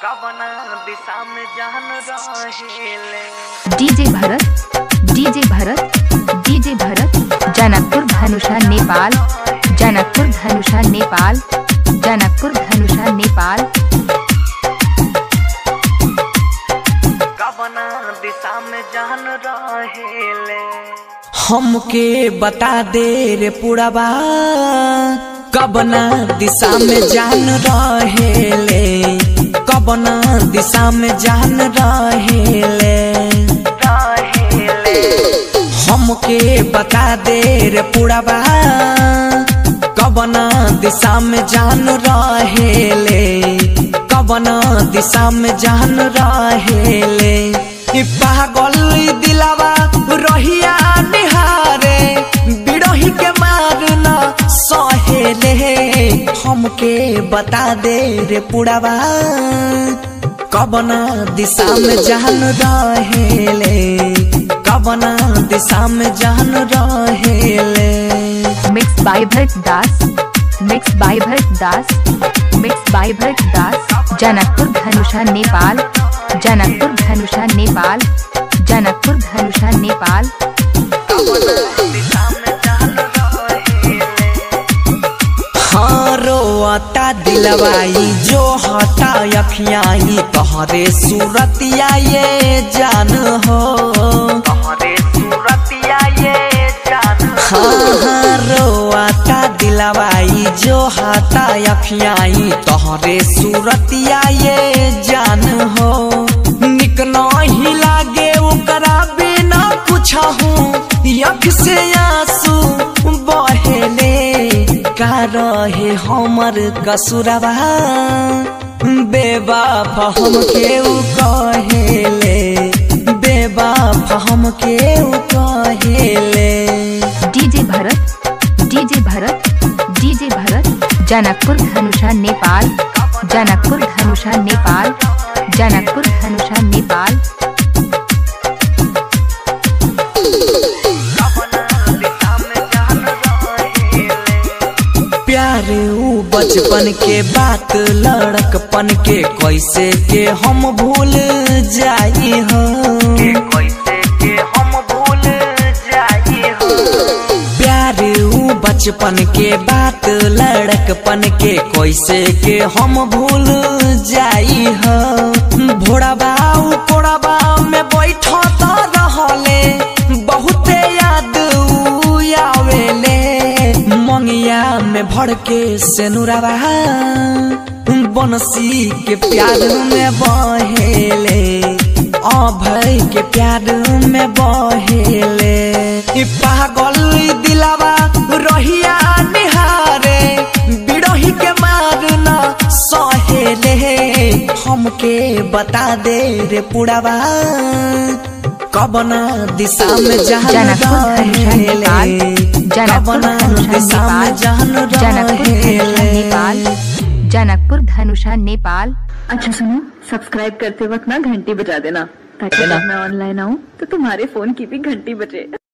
कवना दिशा में जान रहेले। डीजे भरत जनकपुर धनुषा नेपाल, जनकपुर धनुषा नेपाल, जनकपुर धनुषा नेपाल। कवना दिशा में जान रहेले। हमके बता दे रे पुरबा, कवना दिशा में जान रहेले, कवना दिशा में जान रहेले। हमके बता दे रे पुरबा, कवना दिशा में जान रहेले, कवना दिशा में जान रहेले। पागल दिलावा रहिया निहारे, बिरही के मारना सहेले। हमके बता दे रे पुरबा, कवना दिशा में जान रहेले, कवना दिशा में जान रहेले। Mix by Bharat Das, mix by Bharat Das, mix by Bharat Das. Janakpur Dhanusha Nepal, Janakpur Dhanusha Nepal, Janakpur Dhanusha Nepal. हाँ रोता दिलवाई जो हटा अखियाई, तोहरे सूरतिया ये जान हो, तोहरे सूरतिया ये जान। हाँ रोता दिलवाई जो हटा अखियाई, तोहरे सूरतिया ये जान हो। निक नहीं लागे ओकरा बिना पूछहूँ, अख से आंसू बहेले। का रहे हमर कसुरवा, बेवफा हमके उ कहेले, बेवफा हमके उ कहेले। डीजे भरत जनकपुर धनुषा नेपाल, जनकपुर धनुषा नेपाल, जनकपुर धनुषा नेपाल। प्यार ऊ बचपन के बात, लड़कपन के कैसे के हम भूल जाई हो, कैसे के हम भूल जाई हो। प्यार ऊ बचपन के बात, लड़कपन के कैसे के हम भूल जाई हो। भोरबा कोरबा में बैठो तो रहले, बहुते याद आवेले। मंगिया में भर के सेनुरवा, बंसी के प्यार में बहेले, अभय के प्यार में बहेले। पागल दिलावा रहिया निहारे, बिरही के मारना सहेले। हमके बता दे रे पुरबा, कवना दिशा में जान रहेले, कवना दिशा में जान रहेले। जनकपुर धनुषा नेपाल। अच्छा सुनो, सब्सक्राइब करते वक्त ना घंटी बजा देना, ताकि जब मैं ऑनलाइन आऊँ तो तुम्हारे फोन की भी घंटी बजे।